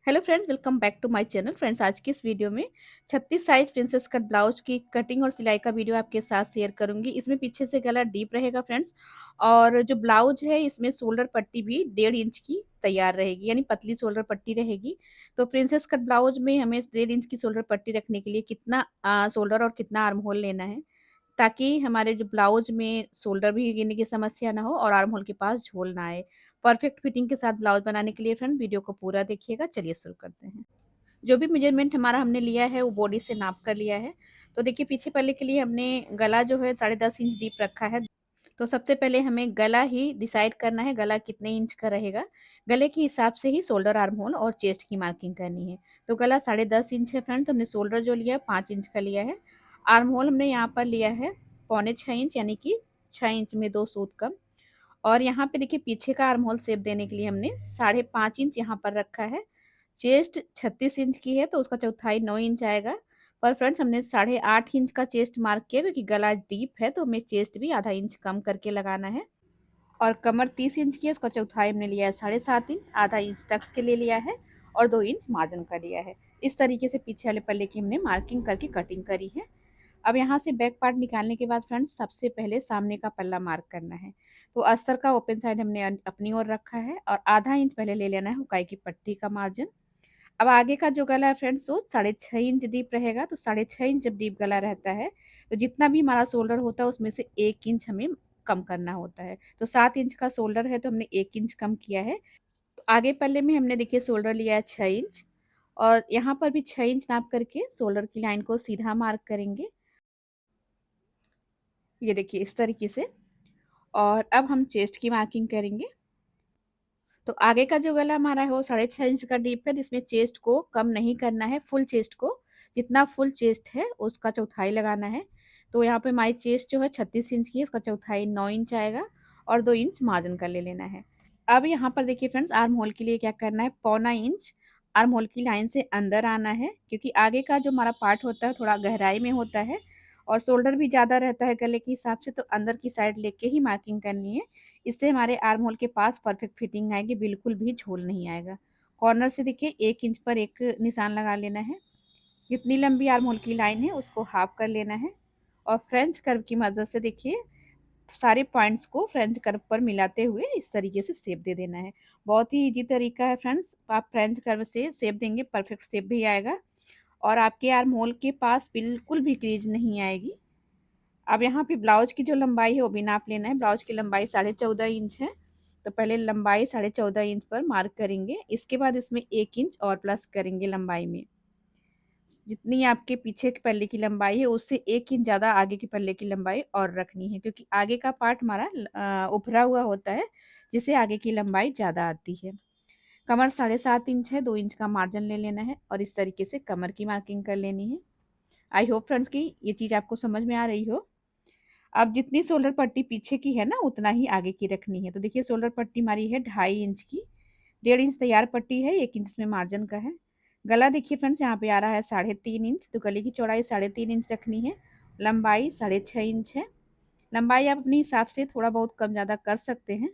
Hello friends, welcome back to my channel. Friends, आज की इस वीडियो में 36 साइज प्रिंसेस कट ब्लाउज की कटिंग और सिलाई का वीडियो आपके साथ शेयर करूंगी। इसमें पीछे से गला डीप रहेगा फ्रेंड्स, और जो ब्लाउज है इसमें शोल्डर पट्टी भी 1.5 इंच की तैयार रहेगी, यानी पतली शोल्डर पट्टी रहेगी। तो प्रिंसेस कट ब्लाउज में हमें 1.5 इंच की शोल्डर पट्टी रखने के लिए कितना शोल्डर और कितना आर्म होल लेना है, ताकि हमारे जो ब्लाउज में शोल्डर भी गिरने की समस्या ना हो और आर्म होल के पास झोल ना आए। परफेक्ट फिटिंग के साथ ब्लाउज बनाने के लिए फ्रेंड वीडियो को पूरा देखिएगा। चलिए शुरू करते हैं। जो भी मेजरमेंट हमारा हमने लिया है वो बॉडी से नाप कर लिया है। तो देखिए, पीछे पल्ले के लिए हमने गला जो है 10.5 इंच डीप रखा है। तो सबसे पहले हमें गला ही डिसाइड करना है, गला कितने इंच का रहेगा। गले के हिसाब से ही शोल्डर, आर्म होल और चेस्ट की मार्किंग करनी है। तो गला 10.5 इंच है फ्रेंड्स। हमने शोल्डर जो लिया है 5 इंच का लिया है। आर्म होल हमने यहाँ पर लिया है 6.25 इंच, यानी कि 6 इंच में 2 सूत कम। और यहाँ पे देखिए, पीछे का आर्म होल शेप देने के लिए हमने 5.5 इंच यहाँ पर रखा है। चेस्ट 36 इंच की है तो उसका चौथाई 9 इंच आएगा। पर फ्रेंड्स, हमने 8.5 इंच का चेस्ट मार्क किया क्योंकि गला डीप है, तो हमें चेस्ट भी आधा इंच कम करके लगाना है। और कमर 30 इंच की है, उसका चौथाई हमने लिया है 7.5 इंच, आधा इंच टक्स के लिए लिया है और 2 इंच मार्जिन का लिया है। इस तरीके से पीछे वाले पल्ले की हमने मार्किंग करके कटिंग करी है। अब यहाँ से बैक पार्ट निकालने के बाद फ्रेंड्स, सबसे पहले सामने का पल्ला मार्क करना है। तो अस्तर का ओपन साइड हमने अपनी ओर रखा है और आधा इंच पहले ले लेना है हुकाई की पट्टी का मार्जिन। अब आगे का जो गला है फ्रेंड्स, वो 6.5 इंच डीप रहेगा। तो 6.5 इंच जब डीप गला रहता है तो जितना भी हमारा शोल्डर होता है उसमें से 1 इंच हमें कम करना होता है। तो 7 इंच का शोल्डर है तो हमने 1 इंच कम किया है। तो आगे पल्ले में हमने देखिए शोल्डर लिया है 6 इंच, और यहाँ पर भी 6 इंच नाप करके शोल्डर की लाइन को सीधा मार्क करेंगे। ये देखिए इस तरीके से। और अब हम चेस्ट की मार्किंग करेंगे। तो आगे का जो गला हमारा है वो 6.5 इंच का डीप है, जिसमें चेस्ट को कम नहीं करना है। फुल चेस्ट को, जितना फुल चेस्ट है उसका चौथाई लगाना है। तो यहाँ पे हमारी चेस्ट जो है 36 इंच की है, उसका चौथाई 9 इंच आएगा और 2 इंच मार्जिन का ले लेना है। अब यहाँ पर देखिए फ्रेंड्स, आर्म होल के लिए क्या करना है, 0.25 इंच आर्म होल की लाइन से अंदर आना है, क्योंकि आगे का जो हमारा पार्ट होता है थोड़ा गहराई में होता है और शोल्डर भी ज़्यादा रहता है गले के हिसाब से, तो अंदर की साइड लेके ही मार्किंग करनी है। इससे हमारे आर्म होल के पास परफेक्ट फिटिंग आएगी, बिल्कुल भी झोल नहीं आएगा। कॉर्नर से देखिए 1 इंच पर एक निशान लगा लेना है। जितनी लंबी आर्म होल की लाइन है उसको हाफ कर लेना है और फ्रेंच कर्व की मदद से देखिए सारे पॉइंट्स को फ्रेंच कर्व पर मिलाते हुए इस तरीके से शेप दे देना है। बहुत ही इजी तरीका है फ्रेंड्स, आप फ्रेंच कर्व से शेप देंगे परफेक्ट शेप भी आएगा और आपके आर्म होल के पास बिल्कुल भी क्रीज नहीं आएगी। अब यहाँ पे ब्लाउज की जो लंबाई है वो भी नाप लेना है। ब्लाउज की लंबाई 14.5 इंच है। तो पहले लंबाई 14.5 इंच पर मार्क करेंगे, इसके बाद इसमें 1 इंच और प्लस करेंगे लंबाई में। जितनी आपके पीछे के पल्ले की लंबाई है उससे 1 इंच ज़्यादा आगे के पल्ले की लंबाई और रखनी है, क्योंकि आगे का पार्ट हमारा उभरा हुआ होता है, जिससे आगे की लंबाई ज़्यादा आती है। कमर 7.5 इंच है, 2 इंच का मार्जिन ले लेना है और इस तरीके से कमर की मार्किंग कर लेनी है। आई होप फ्रेंड्स कि ये चीज़ आपको समझ में आ रही हो। अब जितनी शोल्डर पट्टी पीछे की है ना, उतना ही आगे की रखनी है। तो देखिए शोल्डर पट्टी हमारी है 2.5 इंच की, 1.5 इंच तैयार पट्टी है, 1 इंच में मार्जिन का है। गला देखिए फ्रेंड्स, यहाँ पे आ रहा है 3.5 इंच, तो गले की चौड़ाई 3.5 इंच रखनी है। लंबाई 6.5 इंच है। लंबाई आप अपने हिसाब से थोड़ा बहुत कम ज़्यादा कर सकते हैं।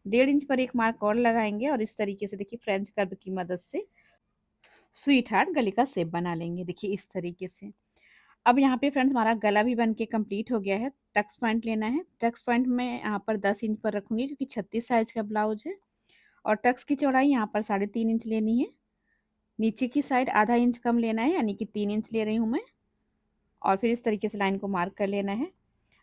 1.5 इंच पर एक मार्क और लगाएंगे और इस तरीके से देखिए फ्रेंच कर्व की मदद से स्वीट हार्ट गले का शेप बना लेंगे, देखिए इस तरीके से। अब यहाँ पे फ्रेंड्स हमारा गला भी बन के कंप्लीट हो गया है। टक्स पॉइंट लेना है। टक्स पॉइंट में यहाँ पर 10 इंच पर रखूंगी क्योंकि 36 साइज का ब्लाउज है। और टक्स की चौड़ाई यहाँ पर 3.5 इंच लेनी है। नीचे की साइड आधा इंच कम लेना है, यानी कि 3 इंच ले रही हूँ मैं। और फिर इस तरीके से लाइन को मार्क कर लेना है।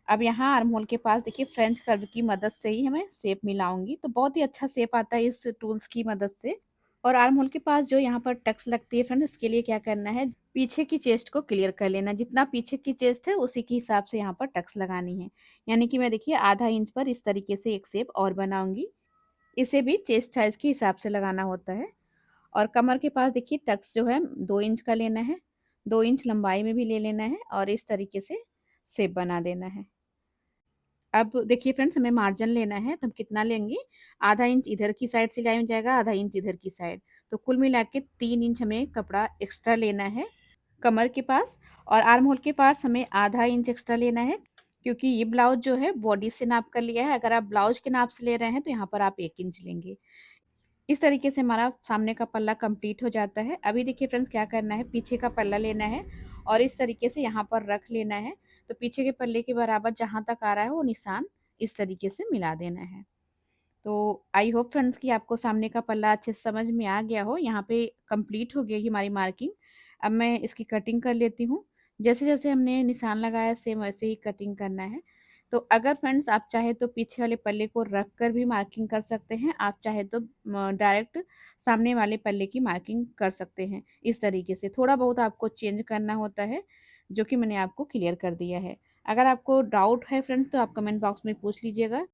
अब यहाँ आर्म होल के पास देखिए फ्रेंच कर्व की मदद से ही हमें शेप मिलाऊंगी, तो बहुत ही अच्छा शेप आता है इस टूल्स की मदद से। और आर्म होल के पास जो यहाँ पर टक्स लगती है फ्रेंड्स, इसके लिए क्या करना है, पीछे की चेस्ट को क्लियर कर लेना। जितना पीछे की चेस्ट है उसी के हिसाब से यहाँ पर टक्स लगानी है। यानी कि मैं देखिए आधा इंच पर इस तरीके से एक शेप और बनाऊंगी। इसे भी चेस्ट साइज के हिसाब से लगाना होता है। और कमर के पास देखिए टक्स जो है 2 इंच का लेना है, 2 इंच लंबाई में भी ले लेना है और इस तरीके से शेप बना देना है। अब देखिए फ्रेंड्स, हमें मार्जिन लेना है, तो हम कितना लेंगे, आधा इंच इधर की साइड सिलाई में जाएगा, आधा इंच इधर की साइड। तो कुल मिला के 3 इंच हमें कपड़ा एक्स्ट्रा लेना है कमर के पास। और आर्म होल के पास हमें आधा इंच एक्स्ट्रा लेना है, क्योंकि ये ब्लाउज जो है बॉडी से नाप कर लिया है। अगर आप ब्लाउज के नाप से ले रहे हैं तो यहाँ पर आप 1 इंच लेंगे। इस तरीके से हमारा सामने का पल्ला कंप्लीट हो जाता है। अभी देखिए फ्रेंड्स क्या करना है, पीछे का पल्ला लेना है और इस तरीके से यहाँ पर रख लेना है। तो पीछे के पल्ले के बराबर जहाँ तक आ रहा है वो निशान इस तरीके से मिला देना है। तो आई होप फ्रेंड्स कि आपको सामने का पल्ला अच्छे से समझ में आ गया हो। यहाँ पे कंप्लीट हो गई हमारी मार्किंग। अब मैं इसकी कटिंग कर लेती हूँ। जैसे-जैसे हमने निशान लगाया सेम वैसे ही कटिंग करना है। तो अगर फ्रेंड्स आप चाहे तो पीछे वाले पल्ले को रख कर भी मार्किंग कर सकते हैं। आप चाहे तो डायरेक्ट सामने वाले पल्ले की मार्किंग कर सकते हैं। इस तरीके से थोड़ा बहुत आपको चेंज करना होता है, जो कि मैंने आपको क्लियर कर दिया है। अगर आपको डाउट है फ्रेंड्स तो आप कमेंट बॉक्स में पूछ लीजिएगा।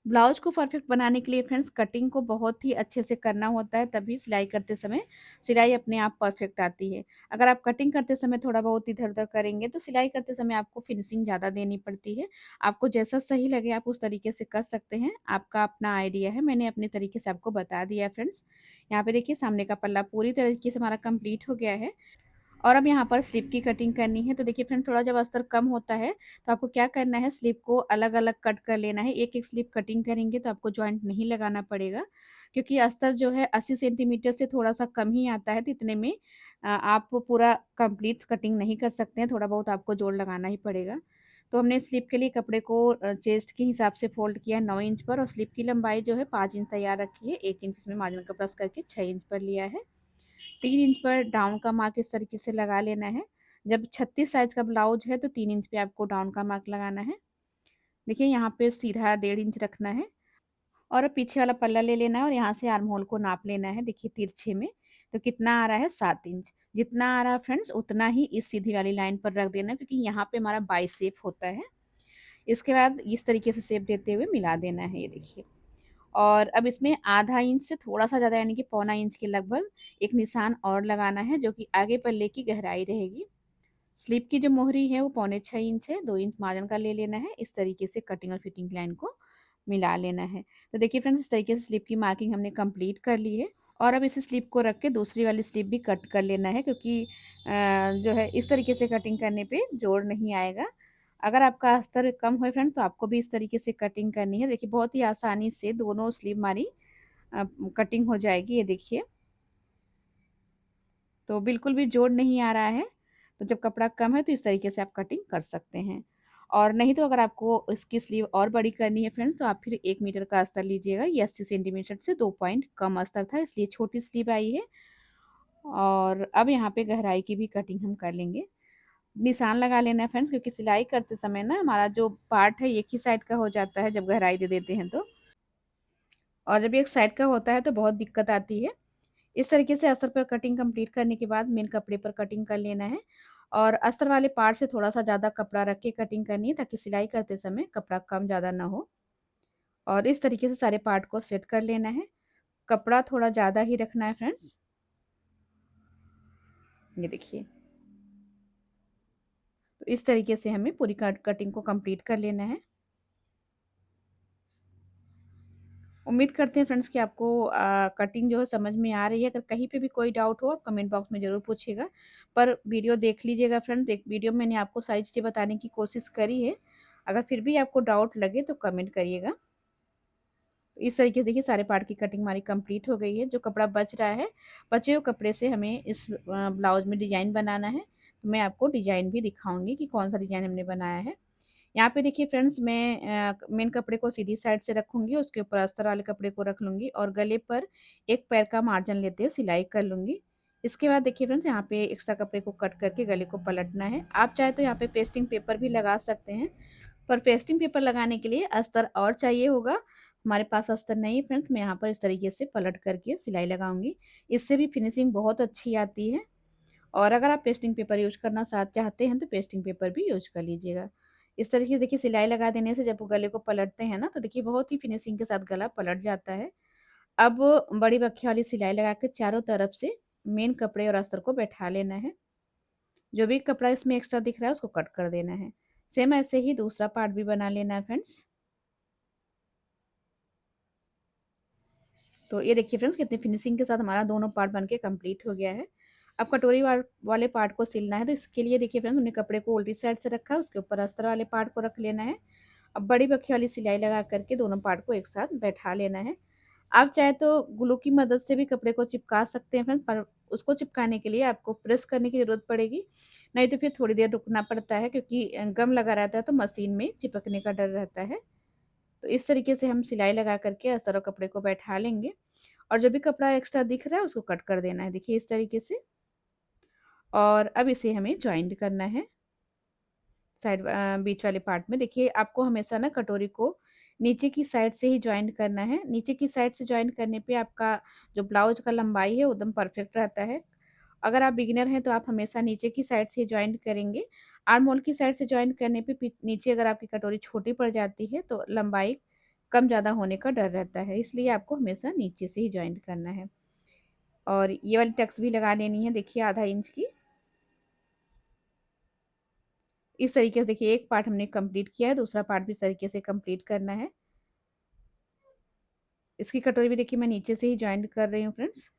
ब्लाउज को परफेक्ट बनाने के लिए फ्रेंड्स कटिंग को बहुत ही अच्छे से करना होता है, तभी सिलाई करते समय सिलाई अपने आप परफेक्ट आती है। अगर आप कटिंग करते समय थोड़ा बहुत इधर-उधर करेंगे तो सिलाई करते समय आपको फिनिशिंग ज़्यादा देनी पड़ती है। आपको जैसा सही लगे आप उस तरीके से कर सकते हैं। आपका अपना आइडिया है, मैंने अपने तरीके से आपको बता दिया है फ्रेंड्स। यहाँ पे देखिए सामने का पल्ला पूरी तरीके से हमारा कंप्लीट हो गया है। और अब यहाँ पर स्लीव की कटिंग करनी है। तो देखिए फ्रेंड्स थोड़ा जब अस्तर कम होता है तो आपको क्या करना है, स्लीव को अलग-अलग कट कर लेना है। एक-एक स्लीव कटिंग करेंगे तो आपको जॉइंट नहीं लगाना पड़ेगा, क्योंकि अस्तर जो है 80 सेंटीमीटर से थोड़ा-सा कम ही आता है, तो इतने में आप पूरा कंप्लीट कटिंग नहीं कर सकते हैं, थोड़ा बहुत आपको जोड़ लगाना ही पड़ेगा। तो हमने स्लीव के लिए कपड़े को चेस्ट के हिसाब से फ़ोल्ड किया है 9 इंच पर, और स्लीव की लंबाई जो है 5 इंच तैयार रखी है। 1 इंच इसमें मार्जिन का प्लस करके 6 इंच पर लिया है। 3 इंच पर डाउन का मार्क इस तरीके से लगा लेना है। जब 36 साइज़ का ब्लाउज है तो 3 इंच पे आपको डाउन का मार्क लगाना है। देखिए यहाँ पे सीधा 1.5 इंच रखना है और अब पीछे वाला पल्ला ले लेना है और यहाँ से आर्म होल को नाप लेना है। देखिए तिरछे में तो कितना आ रहा है, 7 इंच। जितना आ रहा है फ्रेंड्स उतना ही इस सीधी वाली लाइन पर रख देना है, क्योंकि यहाँ पे हमारा बाइसेप होता है। इसके बाद इस तरीके से शेप देते हुए मिला देना है, ये देखिए। और अब इसमें आधा इंच से थोड़ा-सा ज़्यादा यानी कि पौना इंच के लगभग एक निशान और लगाना है, जो कि आगे पल्ले की गहराई रहेगी। स्लीप की जो मोहरी है वो पौने 6 इंच है, 2 इंच मार्जिन का ले लेना है। इस तरीके से कटिंग और फिटिंग लाइन को मिला लेना है। तो देखिए फ्रेंड्स इस तरीके से स्लीप की मार्किंग हमने कंप्लीट कर ली है। और अब इस स्लीप को रख के दूसरी वाली स्लीप भी कट कर लेना है, क्योंकि जो है इस तरीके से कटिंग करने पे जोड़ नहीं आएगा। अगर आपका अस्तर कम हो फ्रेंड्स तो आपको भी इस तरीके से कटिंग करनी है। देखिए बहुत ही आसानी से दोनों स्लीव हमारी कटिंग हो जाएगी, ये देखिए। तो बिल्कुल भी जोड़ नहीं आ रहा है। तो जब कपड़ा कम है तो इस तरीके से आप कटिंग कर सकते हैं। और नहीं तो अगर आपको इसकी स्लीव और बड़ी करनी है फ्रेंड्स तो आप फिर 1 मीटर का अस्तर लीजिएगा। ये 80 सेंटीमीटर से 2 पॉइंट कम अस्तर था, इसलिए छोटी स्लीव आई है। और अब यहाँ पे गहराई की भी कटिंग हम कर लेंगे। निशान लगा लेना है फ्रेंड्स, क्योंकि सिलाई करते समय ना हमारा जो पार्ट है एक ही साइड का हो जाता है जब गहराई दे देते हैं तो। और जब एक साइड का होता है तो बहुत दिक्कत आती है। इस तरीके से अस्तर पर कटिंग कंप्लीट करने के बाद मेन कपड़े पर कटिंग कर लेना है। और अस्तर वाले पार्ट से थोड़ा-सा ज़्यादा कपड़ा रख के कटिंग करनी है, ताकि सिलाई करते समय कपड़ा कम ज़्यादा ना हो। और इस तरीके से सारे पार्ट को सेट कर लेना है। कपड़ा थोड़ा ज़्यादा ही रखना है फ्रेंड्स। ये देखिए। तो इस तरीके से हमें पूरी कटिंग को कंप्लीट कर लेना है। उम्मीद करते हैं फ्रेंड्स कि आपको कटिंग जो है समझ में आ रही है। अगर कहीं पे भी कोई डाउट हो आप कमेंट बॉक्स में ज़रूर पूछिएगा। पर वीडियो देख लीजिएगा फ्रेंड्स, एक वीडियो में मैंने आपको सारी चीज़ें बताने की कोशिश करी है। अगर फिर भी आपको डाउट लगे तो कमेंट करिएगा। तो इस तरीके से देखिए सारे पार्ट की कटिंग हमारी कंप्लीट हो गई है। जो कपड़ा बच रहा है, बचे हुए कपड़े से हमें इस ब्लाउज में डिज़ाइन बनाना है। तो मैं आपको डिज़ाइन भी दिखाऊँगी कि कौन-सा डिज़ाइन हमने बनाया है। यहाँ पे देखिए फ्रेंड्स मैं मेन कपड़े को सीधी साइड से रखूँगी, उसके ऊपर अस्तर वाले कपड़े को रख लूँगी और गले पर एक पैर का मार्जिन लेते हुए सिलाई कर लूँगी। इसके बाद देखिए फ्रेंड्स यहाँ पे एक्स्ट्रा कपड़े को कट करके गले को पलटना है। आप चाहे तो यहाँ पे पेस्टिंग पेपर भी लगा सकते हैं, पर पेस्टिंग पेपर लगाने के लिए अस्तर और चाहिए होगा। हमारे पास अस्तर नहीं है फ्रेंड्स, मैं यहाँ पर इस तरीके से पलट करके सिलाई लगाऊँगी। इससे भी फिनिशिंग बहुत अच्छी आती है। और अगर आप पेस्टिंग पेपर यूज़ करना साथ चाहते हैं तो पेस्टिंग पेपर भी यूज़ कर लीजिएगा। इस तरीके से देखिए सिलाई लगा देने से जब वो गले को पलटते हैं ना तो देखिए बहुत ही फिनिशिंग के साथ गला पलट जाता है। अब बड़ी बक्खे वाली सिलाई लगा के चारों तरफ से मेन कपड़े और अस्तर को बैठा लेना है। जो भी कपड़ा इसमें एक्स्ट्रा दिख रहा है उसको कट कर देना है। सेम ऐसे ही दूसरा पार्ट भी बना लेना है फ्रेंड्स। तो ये देखिए फ्रेंड्स कितनी फिनिशिंग के साथ हमारा दोनों पार्ट बन के कंप्लीट हो गया है। अब कटोरी वाले पार्ट को सिलना है, तो इसके लिए देखिए फ्रेंड्स हमने कपड़े को उल्टी साइड से रखा है, उसके ऊपर अस्तर वाले पार्ट को रख लेना है। अब बड़ी बक्खी वाली सिलाई लगा करके दोनों पार्ट को एक साथ बैठा लेना है। आप चाहे तो ग्लू की मदद से भी कपड़े को चिपका सकते हैं फ्रेंड्स, पर उसको चिपकाने के लिए आपको प्रेस करने की ज़रूरत पड़ेगी, नहीं तो फिर थोड़ी देर रुकना पड़ता है क्योंकि गम लगा रहता है तो मशीन में चिपकने का डर रहता है। तो इस तरीके से हम सिलाई लगा करके अस्तर और कपड़े को बैठा लेंगे और जो भी कपड़ा एक्स्ट्रा दिख रहा है उसको कट कर देना है, देखिए इस तरीके से। और अब इसे हमें जॉइंट करना है साइड बीच वाले पार्ट में। देखिए आपको हमेशा ना कटोरी को नीचे की साइड से ही जॉइंट करना है। नीचे की साइड से जॉइंट करने पे आपका जो ब्लाउज का लंबाई है वो एकदम परफेक्ट रहता है। अगर आप बिगिनर हैं तो आप हमेशा नीचे की साइड से जॉइंट करेंगे। आर्म होल की साइड से जॉइंट करने पे नीचे अगर आपकी कटोरी छोटी पड़ जाती है तो लंबाई कम ज़्यादा होने का डर रहता है, इसलिए आपको हमेशा नीचे से ही जॉइंट करना है। और ये वाली टक्स भी लगा लेनी है, देखिए आधा इंच की। इस तरीके से देखिए एक पार्ट हमने कंप्लीट किया है, दूसरा पार्ट भी इस तरीके से कंप्लीट करना है। इसकी कटोरी भी देखिए मैं नीचे से ही जॉइंट कर रही हूँ फ्रेंड्स।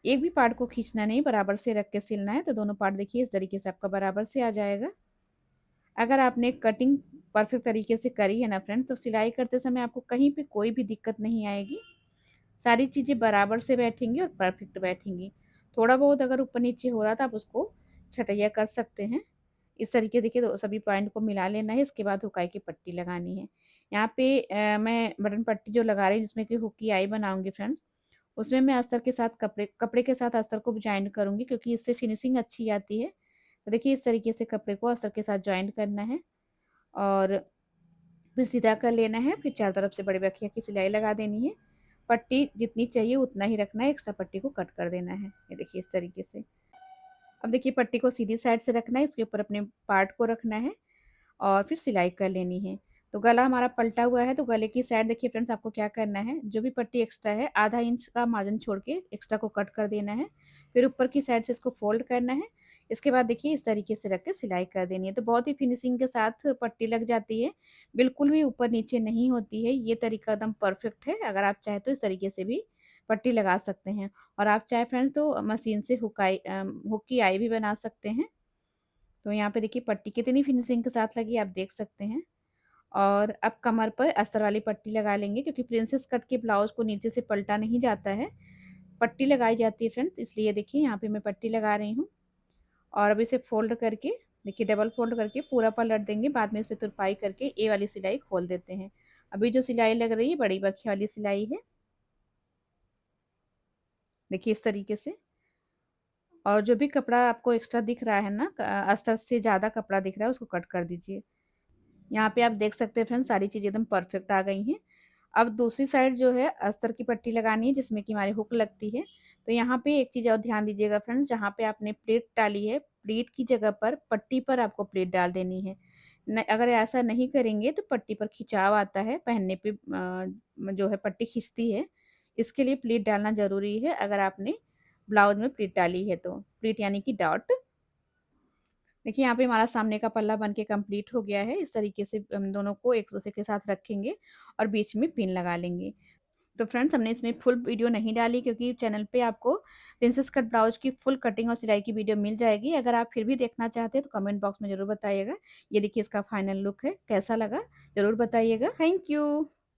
एक भी पार्ट को खींचना नहीं, बराबर से रख के सिलना है, तो दोनों पार्ट देखिए इस तरीके से आपका बराबर से आ जाएगा। अगर आपने कटिंग परफेक्ट तरीके से करी है ना फ्रेंड्स, तो सिलाई करते समय आपको कहीं पे कोई भी दिक्कत नहीं आएगी। सारी चीज़ें बराबर से बैठेंगी और परफेक्ट बैठेंगी। थोड़ा बहुत अगर ऊपर नीचे हो रहा था आप उसको छटैया कर सकते हैं। इस तरीके देखिए तो सभी पॉइंट को मिला लेना है, इसके बाद हुकाई की पट्टी लगानी है। यहाँ पे मैं बटन पट्टी जो लगा रही हूँ जिसमें कि हुक की आई बनाऊँगी फ्रेंड्स, उसमें मैं अस्तर के साथ कपड़े के साथ अस्तर को जॉइंट करूँगी क्योंकि इससे फिनिशिंग अच्छी आती है। तो देखिए इस तरीके से कपड़े को अस्तर के साथ जॉइंट करना है और फिर सीधा कर लेना है। फिर चारों तरफ से बड़े बखिया की सिलाई लगा देनी है। पट्टी जितनी चाहिए उतना ही रखना है, एक्स्ट्रा पट्टी को कट कर देना है। ये देखिए इस तरीके से। अब देखिए पट्टी को सीधी साइड से रखना है, इसके ऊपर अपने पार्ट को रखना है और फिर सिलाई कर लेनी है। तो गला हमारा पलटा हुआ है तो गले की साइड देखिए फ्रेंड्स आपको क्या करना है, जो भी पट्टी एक्स्ट्रा है आधा इंच का मार्जिन छोड़ के एक्स्ट्रा को कट कर देना है। फिर ऊपर की साइड से इसको फोल्ड करना है। इसके बाद देखिए इस तरीके से रख के सिलाई कर देनी है, तो बहुत ही फिनिशिंग के साथ पट्टी लग जाती है, बिल्कुल भी ऊपर नीचे नहीं होती है। ये तरीका एकदम परफेक्ट है। अगर आप चाहें तो इस तरीके से भी पट्टी लगा सकते हैं और आप चाहे फ्रेंड्स तो मशीन से हुक की आई भी बना सकते हैं। तो यहाँ पे देखिए पट्टी कितनी फिनिशिंग के साथ लगी आप देख सकते हैं। और अब कमर पर अस्तर वाली पट्टी लगा लेंगे क्योंकि प्रिंसेस कट के ब्लाउज को नीचे से पलटा नहीं जाता है, पट्टी लगाई जाती है फ्रेंड्स, इसलिए देखिए यहाँ पे मैं पट्टी लगा रही हूँ। और अब इसे फोल्ड करके देखिए डबल फोल्ड करके पूरा पलट देंगे, बाद में इस पर तुरपाई करके ए वाली सिलाई खोल देते हैं। अभी जो सिलाई लग रही है बड़ी बखिया वाली सिलाई है, देखिए इस तरीके से। और जो भी कपड़ा आपको एक्स्ट्रा दिख रहा है ना, अस्तर से ज़्यादा कपड़ा दिख रहा है उसको कट कर दीजिए। यहाँ पे आप देख सकते हैं फ्रेंड्स सारी चीज़ें एकदम परफेक्ट आ गई हैं। अब दूसरी साइड जो है अस्तर की पट्टी लगानी है जिसमें कि हमारी हुक लगती है। तो यहाँ पे एक चीज़ और ध्यान दीजिएगा फ्रेंड्स, जहाँ पे आपने प्लेट डाली है, प्लेट की जगह पर पट्टी पर आपको प्लेट डाल देनी है। न अगर ऐसा नहीं करेंगे तो पट्टी पर खिंचाव आता है, पहनने पे जो है पट्टी खिंचती है। इसके लिए प्लेट डालना ज़रूरी है अगर आपने ब्लाउज में प्लेट डाली है तो। प्लेट यानी कि डॉट। देखिए यहाँ पे हमारा सामने का पल्ला बन के कंप्लीट हो गया है। इस तरीके से हम दोनों को एक दूसरे के साथ रखेंगे और बीच में पिन लगा लेंगे। तो फ्रेंड्स हमने इसमें फुल वीडियो नहीं डाली क्योंकि चैनल पे आपको प्रिंसेस कट ब्लाउज की फुल कटिंग और सिलाई की वीडियो मिल जाएगी। अगर आप फिर भी देखना चाहते हैं तो कमेंट बॉक्स में ज़रूर बताइएगा। ये देखिए इसका फाइनल लुक है, कैसा लगा ज़रूर बताइएगा। Thank you.